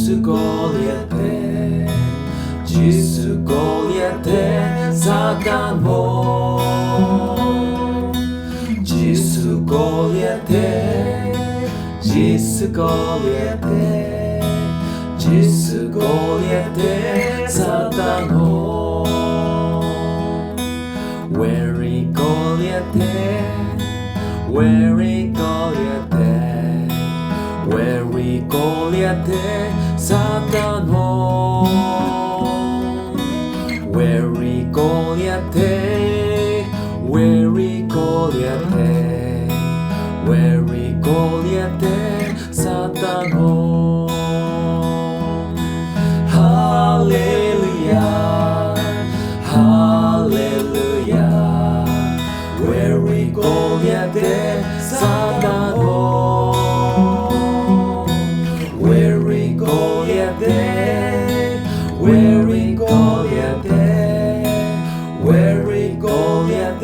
Jesus Goliath, Jesus Goliath, Satan mo. Jesus Goliath, Jesus Goliath, Jesus Goliath, Satan mo. Weary Goliath, weary Goliath, weary Goliath, Satan mo. Weary Goliath, weary Goliath, weary Goliath, Satan mo. Hallelujah, hallelujah, weary Goliath, Satan mo. Weary Goliath, weary Goliath, weary Goliath,